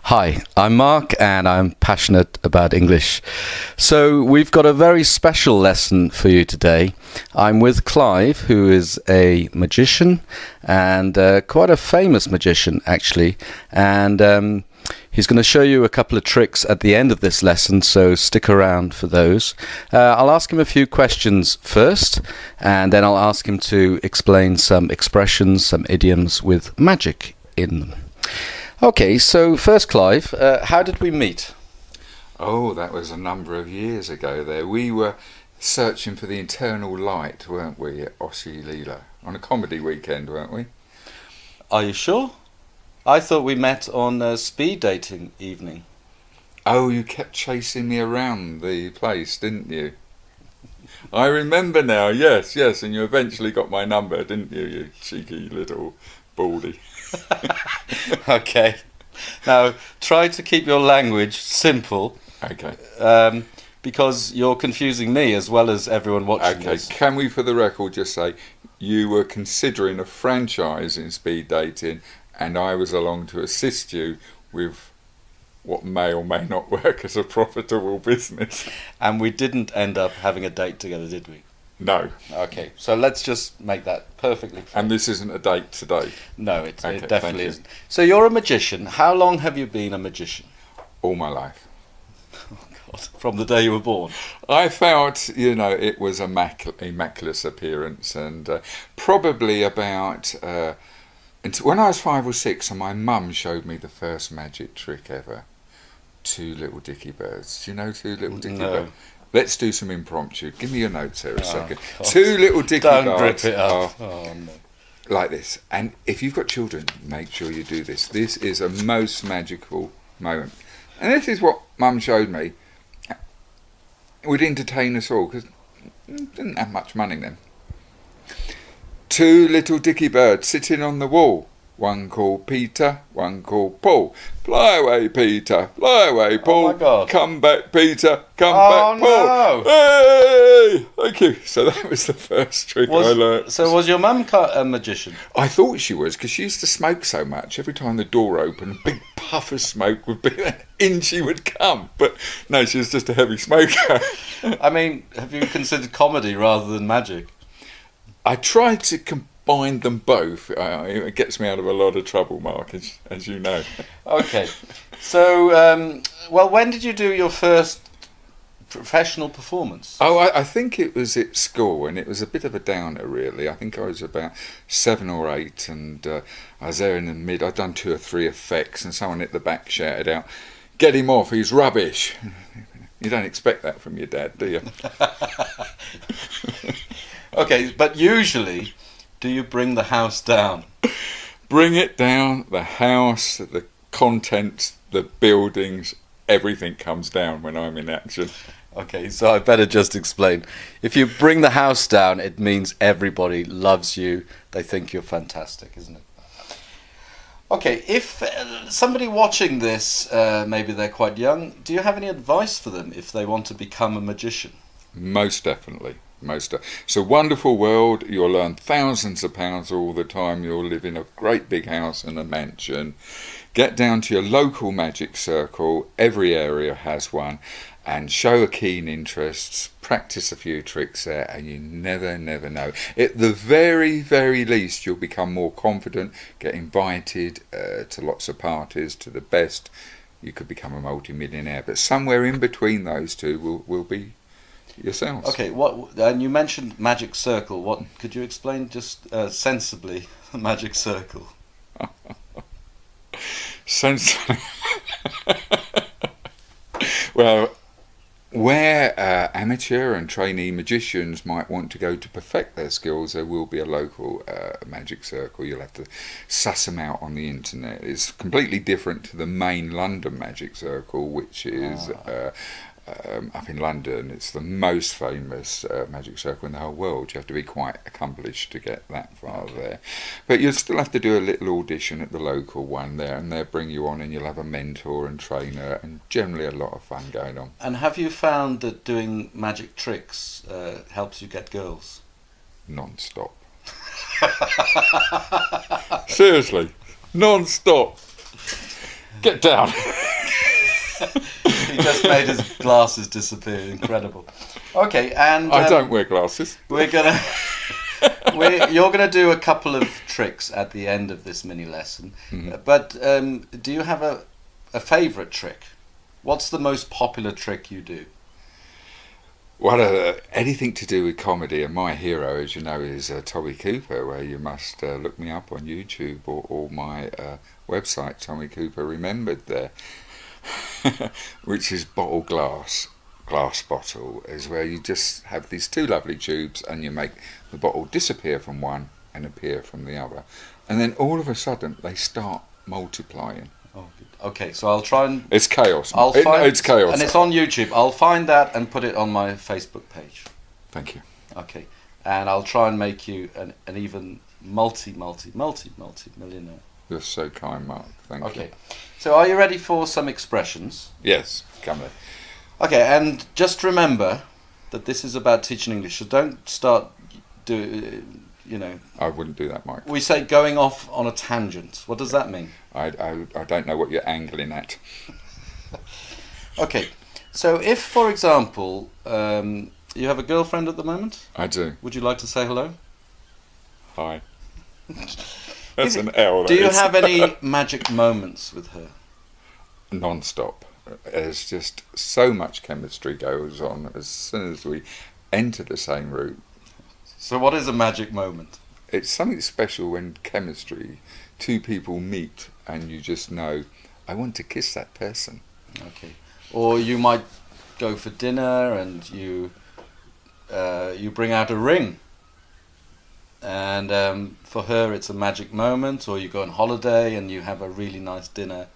Hi, I'm Mark and I'm passionate about English. So we've got a very special lesson for you today. I'm with Clive, who is a magician and quite a famous magician actually. And he's going to show you a couple of tricks at the end of this lesson, so stick around for those. I'll ask him a few questions first, and then I'll ask him to explain some expressions, some idioms with magic in them. Okay, so first, Clive, how did we meet? Oh, that was a number of years ago there. We were searching for the eternal light, weren't we, at Aussie Leela? On a comedy weekend, weren't we? Are you sure? I thought we met on a speed dating evening. Oh, you kept chasing me around the place, didn't you? I remember now, yes, and you eventually got my number, didn't you, you cheeky little baldy? Okay. Now, try to keep your language simple. Okay. Because you're confusing me as well as everyone watching this. Can we, for the record, just say you were considering a franchise in speed dating and I was along to assist you with what may or may not work as a profitable business. And we didn't end up having a date together, did we? No. Okay, so let's just make that perfectly clear. And this isn't a date today? No, it definitely isn't. So you're a magician. How long have you been a magician? All my life. Oh, God. From the day you were born? I felt, it was an immaculate appearance, and probably about... when I was 5 or 6 and my mum showed me the first magic trick ever, two little dicky birds. Do you know two little dicky birds? Let's do some impromptu. Give me your notes here a second. God. Two little dicky birds. Don't grip it up. Oh, no. Like this. And if you've got children, make sure you do this. This is a most magical moment. And this is what Mum showed me. It would entertain us all because didn't have much money then. Two little dicky birds sitting on the wall. One called Peter, one called Paul. Fly away, Peter. Fly away, Paul. Oh my God. Come back, Peter. Come back, Paul. No. Hey! Thank you. So that was the first trick I learnt. So was your mum a magician? I thought she was, because she used to smoke so much. Every time the door opened, a big puff of smoke would be there. In she would come. But no, she was just a heavy smoker. I mean, have you considered comedy rather than magic? I tried to combine them both. It gets me out of a lot of trouble, Mark, as you know. Okay. So, when did you do your first professional performance? Oh, I think it was at school, and it was a bit of a downer, really. I think I was about 7 or 8, and I was there in the mid. I'd done 2 or 3 effects, and someone at the back shouted out, "Get him off, he's rubbish." You don't expect that from your dad, do you? Okay, but usually, do you bring the house down? Bring it down, the house, the contents, the buildings, everything comes down when I'm in action. Okay, so I better just explain. If you bring the house down, it means everybody loves you. They think you're fantastic, isn't it? Okay, if somebody watching this, maybe they're quite young, do you have any advice for them if they want to become a magician? Most definitely. It's a wonderful world. You'll earn thousands of pounds all the time. You'll live in a great big house and a mansion. Get down to your local magic circle. Every area has one. And show a keen interest. Practice a few tricks there, and you never know. At the very, very least, you'll become more confident, get invited to lots of parties, to the best. You could become a multi-millionaire. But somewhere in between those two will be yourselves. Okay, and you mentioned magic circle. What could you explain just sensibly the magic circle? Sensibly. Well, where amateur and trainee magicians might want to go to perfect their skills, there will be a local magic circle. You'll have to suss them out on the internet. It's completely different to the main London magic circle, which is up in London. It's the most famous magic circle in the whole world. You have to be quite accomplished to get that far there. But you'll still have to do a little audition at the local one there, and they'll bring you on and you'll have a mentor and trainer, and generally a lot of fun going on. And have you found that doing magic tricks helps you get girls? Non-stop. Seriously, non-stop. Get down. He just made his glasses disappear. Incredible. Okay, and I don't wear glasses. We're gonna. You're gonna do a couple of tricks at the end of this mini lesson. But do you have a favourite trick? What's the most popular trick you do? Well, anything to do with comedy, and my hero, as you know, is Tommy Cooper, where you must look me up on YouTube or my website, Tommy Cooper Remembered there, which is bottle glass bottle, is where you just have these two lovely tubes and you make the bottle disappear from one and appear from the other. And then all of a sudden they start multiplying. Oh, okay, so I'll try and... It's chaos. It's chaos. And it's on YouTube. I'll find that and put it on my Facebook page. Thank you. Okay. And I'll try and make you an even multi-millionaire. You're so kind, Mark. Thank you. Okay. So are you ready for some expressions? Yes, come there. Okay, and just remember that this is about teaching English. So don't start I wouldn't do that, Mike. We say going off on a tangent. What does that mean? I don't know what you're angling at. Okay, so if, for example, you have a girlfriend at the moment, I do. would you like to say hello? Hi. That's an L. Do you have any magic moments with her? Non-stop. There's just so much chemistry goes on as soon as we enter the same room. So what is a magic moment? It's something special when two people meet and you just know, I want to kiss that person. Okay. Or you might go for dinner and you bring out a ring. And for her it's a magic moment. Or you go on holiday and you have a really nice dinner.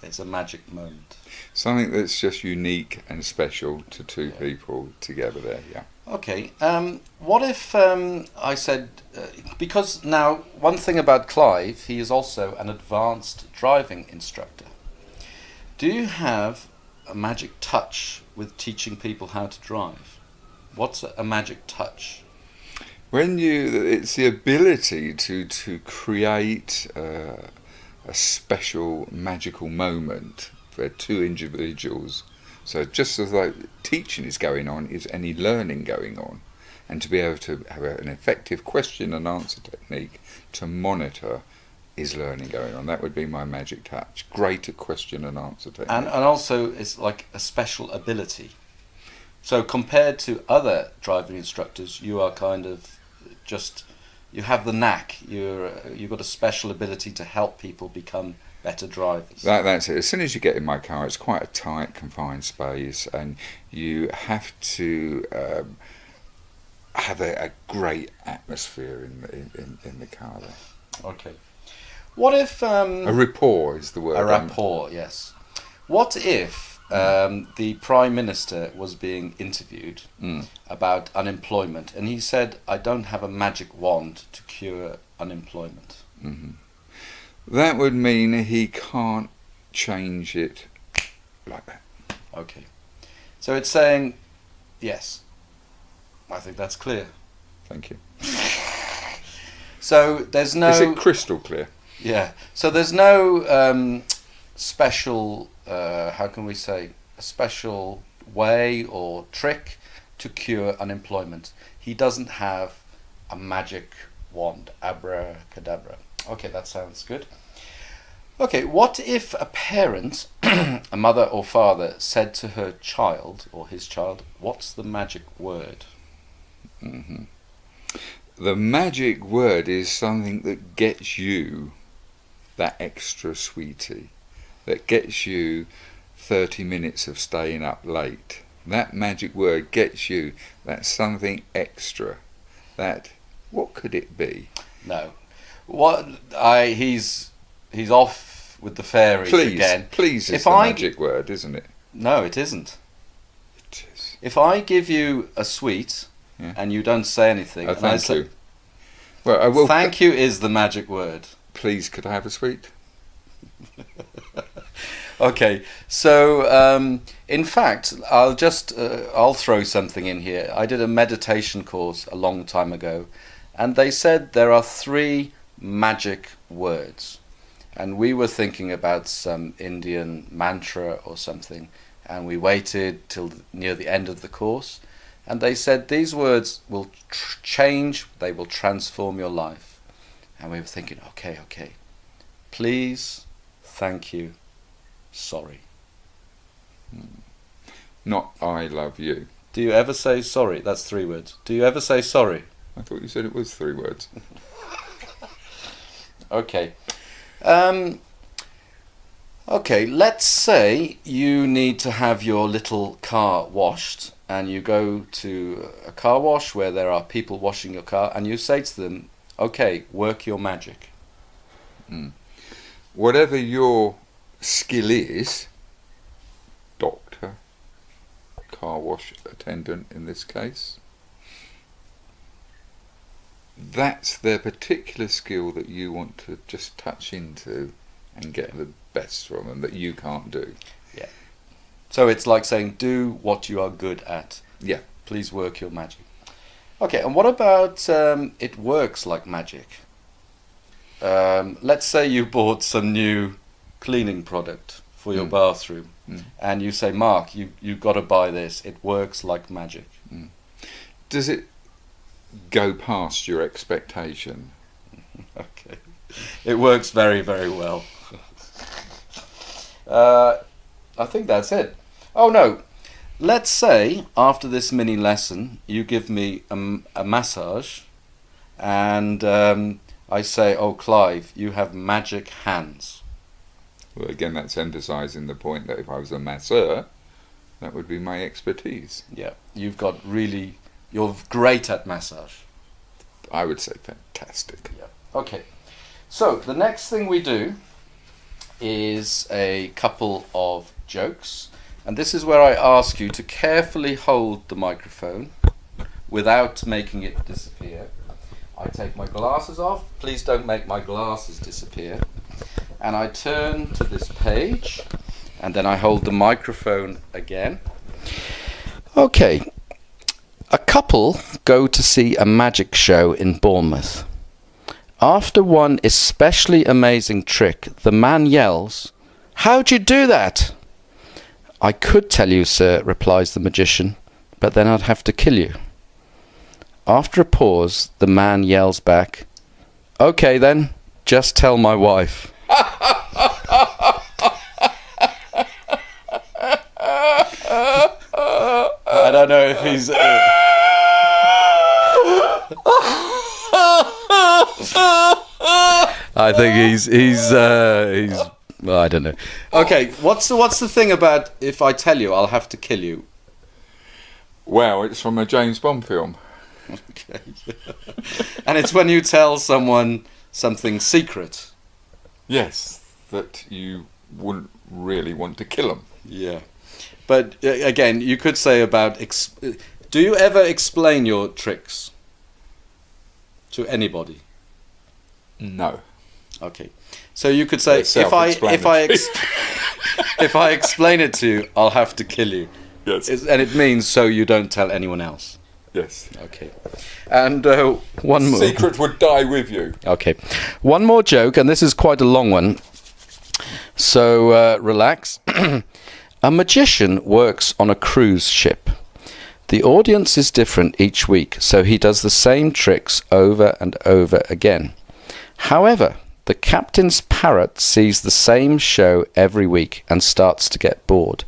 It's a magic moment. Something that's just unique and special to two people together there, yeah. Okay, what if I said, because now one thing about Clive, he is also an advanced driving instructor. Do you have a magic touch with teaching people how to drive? What's a magic touch? It's the ability to create a special magical moment for two individuals. So just as though teaching is going on, is any learning going on? And to be able to have an effective question and answer technique to monitor is learning going on. That would be my magic touch. Greater question and answer technique. And also it's like a special ability. So compared to other driving instructors, you are kind of just, you have the knack. You've got a special ability to help people become better drivers. That's it. As soon as you get in my car, it's quite a tight, confined space, and you have to have a great atmosphere in the car there. Okay. What if... a rapport is the word. A rapport, yes. What if the Prime Minister was being interviewed about unemployment, and he said, I don't have a magic wand to cure unemployment? Mm-hmm. That would mean he can't change it like that. Okay. So it's saying, yes. I think that's clear. Thank you. So there's no... Is it crystal clear? Yeah. So there's no special, how can we say, a special way or trick to cure unemployment. He doesn't have a magic wand, abracadabra. Okay, that sounds good. Okay, what if a parent, a mother or father, said to her child or his child, what's the magic word? Mm-hmm. The magic word is something that gets you that extra sweetie, that gets you 30 minutes of staying up late. That magic word gets you that something extra. That, what could it be? No. He's off with the fairies again. Please is the magic word, isn't it? No, it isn't. It is. If I give you a sweet and you don't say anything, and thank you. Well, I will. Thank you is the magic word. Please, could I have a sweet? Okay, so in fact, I'll throw something in here. I did a meditation course a long time ago, and they said there are 3 magic words. and we were thinking about some Indian mantra or something, and we waited till near the end of the course, and they said these words will change, they will transform your life. And we were thinking, okay, please, thank you, sorry. Not I love you. Do you ever say sorry? That's 3 words. Do you ever say sorry? I thought you said it was 3 words. Okay. Okay, let's say you need to have your little car washed, and you go to a car wash where there are people washing your car, and you say to them, okay, work your magic. Whatever your skill is, doctor, car wash attendant in this case, that's their particular skill that you want to just touch into and get the best from them that you can't do. Yeah. So it's like saying, do what you are good at. Yeah. Please work your magic. Okay, and what about it works like magic? Let's say you bought some new cleaning product for your bathroom, and you say, Mark, you've got to buy this. It works like magic. Does it go past your expectation? Okay. It works very, very well. I think that's it. Oh no, let's say after this mini lesson you give me a massage, and I say, oh Clive, you have magic hands. Well, again, that's emphasising the point that if I was a masseur, that would be my expertise. Yeah, you're great at massage. I would say fantastic. Yeah. Okay, so the next thing we do is a couple of jokes, and this is where I ask you to carefully hold the microphone without making it disappear. I take my glasses off, please don't make my glasses disappear, and I turn to this page, and then I hold the microphone again. Okay, a couple go to see a magic show in Bournemouth. After one especially amazing trick, the man yells, "How'd you do that?" "I could tell you, sir," replies the magician, "but then I'd have to kill you." After a pause, the man yells back, "Okay then, just tell my wife." I don't know if he's... I think he's well, I don't know. Okay, what's the thing about if I tell you I'll have to kill you? Well, it's from a James Bond film. Okay. And it's when you tell someone something secret. Yes, that you wouldn't really want to kill them. Yeah. But again, you could say about... do you ever explain your tricks to anybody? No. Okay. So you could say, if I explain it to you, I'll have to kill you. Yes. And it means so you don't tell anyone else. Yes. Okay. And one more. Secret would die with you. Okay. One more joke, and this is quite a long one. So relax. A magician works on a cruise ship. The audience is different each week, so he does the same tricks over and over again. However, the captain's parrot sees the same show every week and starts to get bored.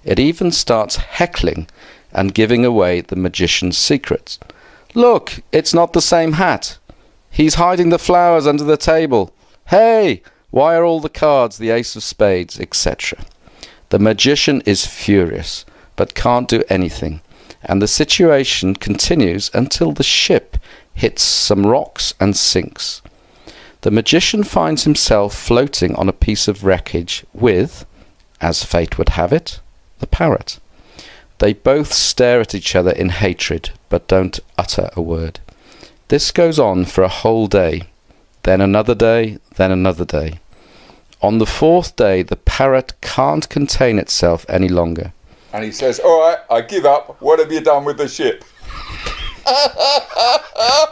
It even starts heckling and giving away the magician's secrets. "Look, it's not the same hat. He's hiding the flowers under the table. Hey, why are all the cards the ace of spades, etc." The magician is furious, but can't do anything, and the situation continues until the ship hits some rocks and sinks. The magician finds himself floating on a piece of wreckage with, as fate would have it, the parrot. They both stare at each other in hatred, but don't utter a word. This goes on for a whole day, then another day, then another day. On the 4th day, the parrot can't contain itself any longer. And he says, "All right, I give up. What have you done with the ship?"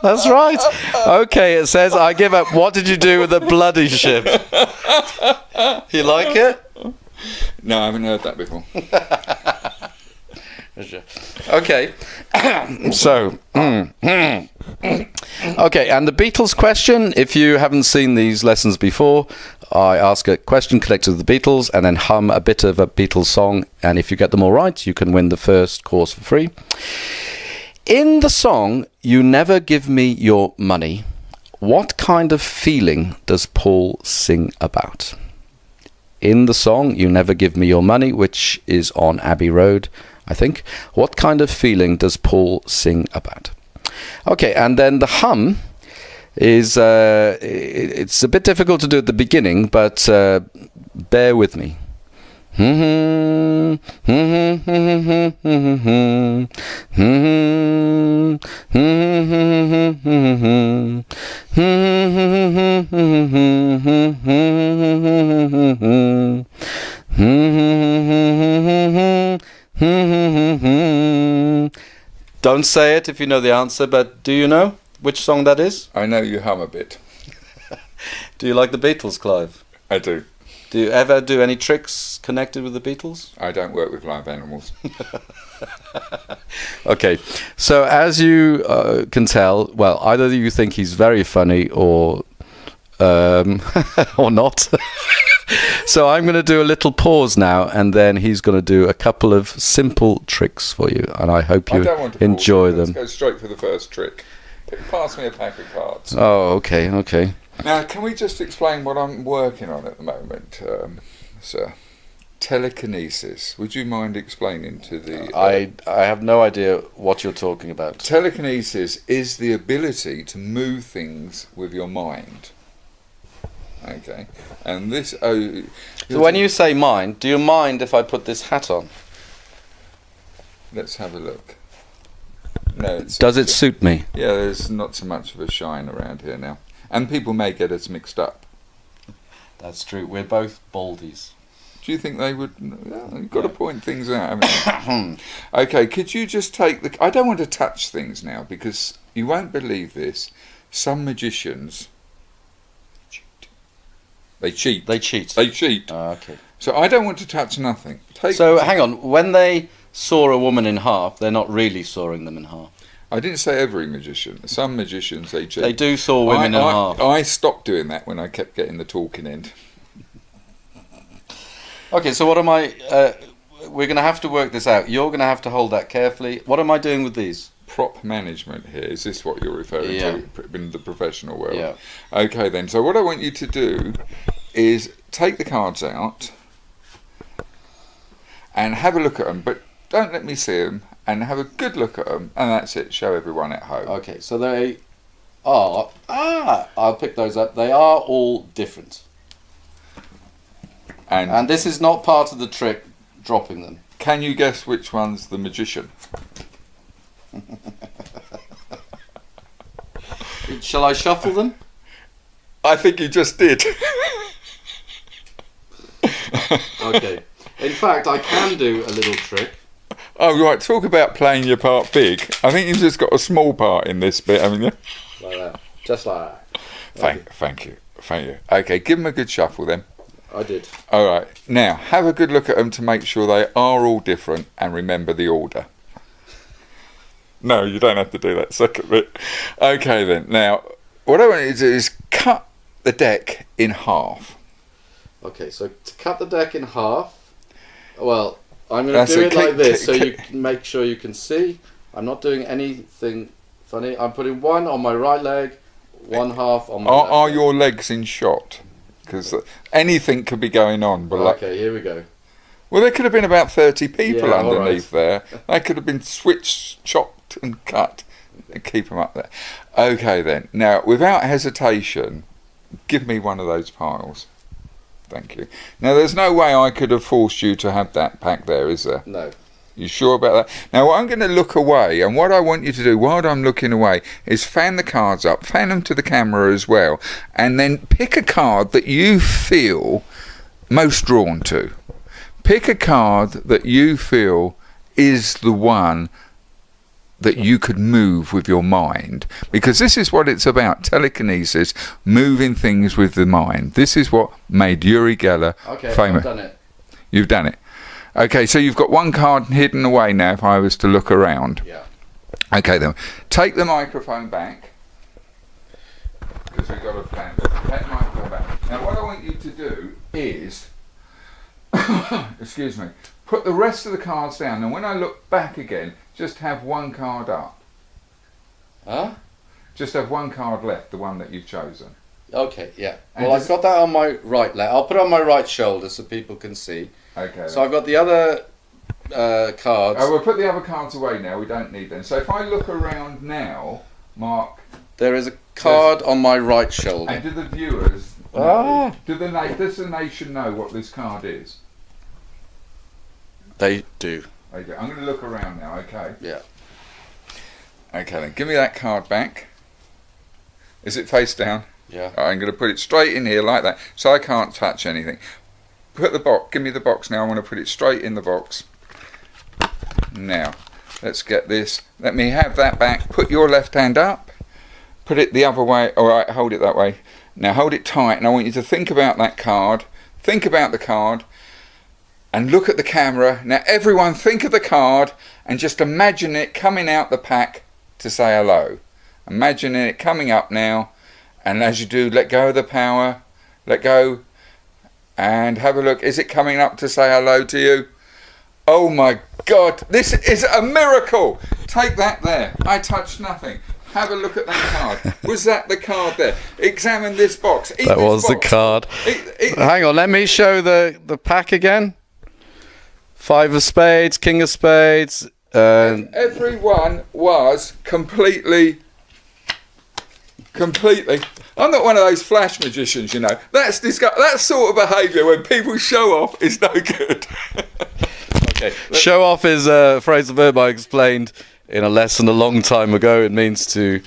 That's right. Okay, it says, I give up. What did you do with the bloody ship? You like it? No, I haven't heard that before. Okay. So, okay, and the Beatles question, if you haven't seen these lessons before, I ask a question connected to the Beatles and then hum a bit of a Beatles song, and if you get them all right, you can win the first course for free. In the song, You Never Give Me Your Money, what kind of feeling does Paul sing about? In the song, You Never Give Me Your Money, which is on Abbey Road, I think, what kind of feeling does Paul sing about? Okay, and then the hum is, it's a bit difficult to do at the beginning, but bear with me. Don't say it if you know the answer, but do you know which song that is? I know you hum a bit. Do you like the Beatles, Clive? I do. Do you ever do any tricks connected with the Beatles? I don't work with live animals. Okay, so as you can tell, well, either you think he's very funny or not. So I'm going to do a little pause now, and then he's going to do a couple of simple tricks for you, and I hope you enjoy them. Let's go straight for the first trick. Pass me a pack of cards. Oh, okay. Now, can we just explain what I'm working on at the moment, sir? Telekinesis. Would you mind explaining to the... I have no idea what you're talking about. Telekinesis is the ability to move things with your mind. Okay. And this... So when you say mind, do you mind if I put this hat on? Let's have a look. No, Does it suit me? Yeah, there's not so much of a shine around here now. And people may get us mixed up. That's true. We're both baldies. Do you think they would... You've got to point things out, haven't you? Okay, could you just take the... I don't want to touch things now, because you won't believe this. Some magicians... They cheat. They cheat. Okay. So I don't want to touch nothing. Hang on. When they saw a woman in half, they're not really sawing them in half. I didn't say every magician. Some magicians, they cheat. They do saw women in half. I stopped doing that when I kept getting the talking end. Okay, so what am I... we're going to have to work this out. You're going to have to hold that carefully. What am I doing with these? Prop management here. Is this what you're referring to in the professional world? Yeah. Okay then. So what I want you to do is take the cards out and have a look at them, but don't let me see them, and have a good look at them, and that's it. Show everyone at home. Okay, so they are... I'll pick those up. They are all different. And this is not part of the trick, dropping them. Can you guess which one's the magician? Shall I shuffle them? I think you just did. Okay. In fact, I can do a little trick. Oh, right. Talk about playing your part big. I think you've just got a small part in this bit, haven't you? Like that. Just like that. Thank you. Okay, give them a good shuffle then. I did. All right. Now, have a good look at them to make sure they are all different, and remember the order. No, you don't have to do that second bit. Okay then. Now, what I want you to do is cut the deck in half. Okay, so to cut the deck in half, well, I'm going to do it like this so you can make sure you can see. I'm not doing anything funny. I'm putting one on my right leg, one half on my left leg. Are your legs in shot? Because anything could be going on. But okay, here we go. Well, there could have been about 30 people underneath there. They could have been switched, chopped and cut. And keep them up there. Okay then. Now, without hesitation, give me one of those piles. Thank you. Now, there's no way I could have forced you to have that pack there, is there? No. You sure about that? Now, I'm going to look away, and what I want you to do while I'm looking away is fan the cards up, fan them to the camera as well, and then pick a card that you feel most drawn to. Pick a card that you feel is the one that you could move with your mind, because this is what it's about, telekinesis, moving things with the mind. This is what made Uri Geller famous. I've done it. You've done it. Okay, so you've got one card hidden away now if I was to look around. Yeah. Okay then, take the microphone back, because we've got a plan. Take the microphone back. Now what I want you to do is, excuse me, put the rest of the cards down, and when I look back again, just have one card up. Huh? Just have one card left, the one that you've chosen. Okay, yeah. And Well, I've got that on my right leg. I'll put it on my right shoulder so people can see. Okay. So I've got the other cards. Oh, we'll put the other cards away now, we don't need them. So if I look around now, Mark, There is a card on my right shoulder. and do the viewers know, does the nation know what this card is? They do. Okay, I'm going to look around now, okay? Yeah. Okay then, give me that card back. Is it face down? Yeah. I'm going to put it straight in here like that, so I can't touch anything. Put the box, give me the box now, I want to put it straight in the box. Now, let's get this. Let me have that back. Put your left hand up. Put it the other way. Alright, hold it that way. Now hold it tight, and I want you to think about that card. Think about the card. And look at the camera. Now everyone think of the card and just imagine it coming out the pack to say hello. Imagine it coming up now, and as you do, let go of the power, let go, and have a look. Is it coming up to say hello to you? Oh my God, this is a miracle. Take that there. I touched nothing. Have a look at that card. Was that the card there? Examine this box. That was the card. Hang on, let me show the pack again. 5 of spades, king of spades. Everyone was completely. I'm not one of those flash magicians, you know. That sort of behaviour when people show off is no good. Okay. Show off is a phrase of verb I explained in a lesson a long time ago. It means to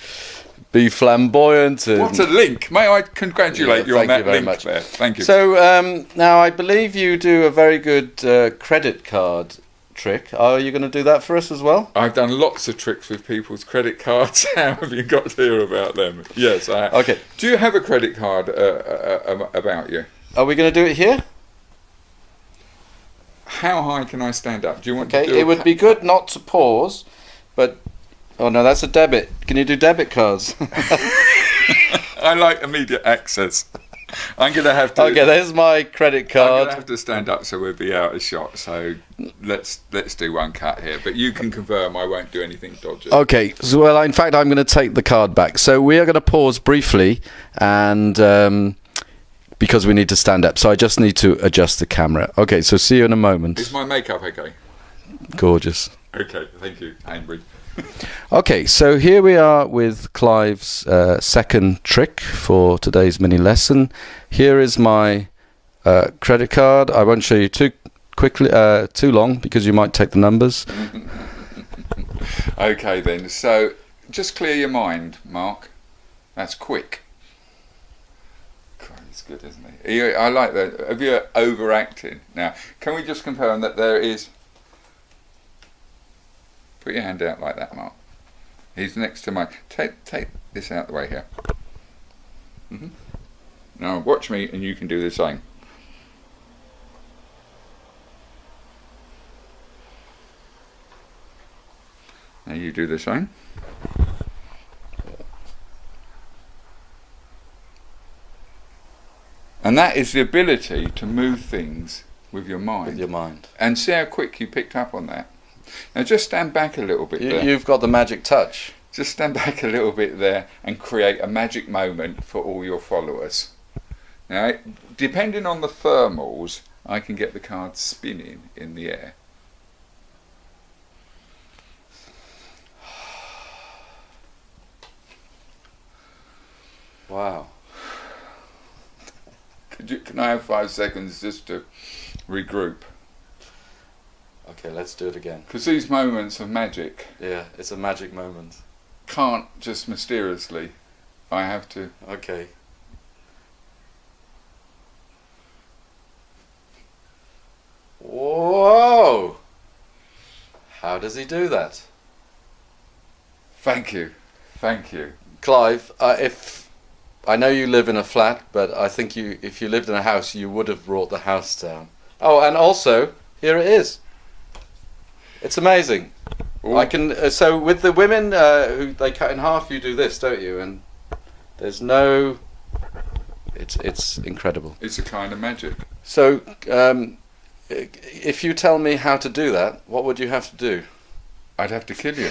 be flamboyant. And What a link! May I congratulate you on that very link much. there? Thank you. So now I believe you do a very good credit card trick. Are you going to do that for us as well? I've done lots of tricks with people's credit cards. How have you got to hear about them? Yes, I have. Okay. Do you have a credit card about you? Are we going to do it here? How high can I stand up? Do you want to Okay, do it would be good not to pause, but... Oh no, that's a debit. Can you do debit cards? I like immediate access. I'm going to have to... Okay, there's my credit I'm card. going to have to stand up so we'll be out of shot. So let's do one cut here. But you can confirm I won't do anything dodgy. Okay, so well, in fact, I'm going to take the card back. So we are going to pause briefly, and because we need to stand up. So I just need to adjust the camera. Okay, so see you in a moment. Is my makeup okay? Gorgeous. Okay, thank you, Ainbury. Okay, so here we are with Clive's second trick for today's mini lesson. Here is my credit card. I won't show you too long because you might take the numbers. Okay then, so just clear your mind, Mark. That's quick. God, he's good, isn't he? I like that. Have you overacting? Now, can we just confirm that there is... Put your hand out like that, Mark. He's next to mine. Take this out the way here. Now watch me and you can do the same. Now you do the same. And that is the ability to move things with your mind. With your mind. And see how quick you picked up on that. Now just stand back a little bit there. You've got the magic touch. Just stand back a little bit there and create a magic moment for all your followers. Now, depending on the thermals, I can get the cards spinning in the air. Wow. Can I have 5 seconds just to regroup? Okay, let's do it again. Because these moments of magic Yeah, it's a magic moment. can't just mysteriously. I have to. Okay. Whoa! How does he do that? Thank you. Thank you. Clive, if I know you live in a flat, but I think if you lived in a house, you would have brought the house down. Oh, and also here it is. It's amazing. Ooh. I can. So with the women who they cut in half, you do this, don't you? And there's no. It's incredible. It's a kind of magic. So if you tell me how to do that, what would you have to do? I'd have to kill you.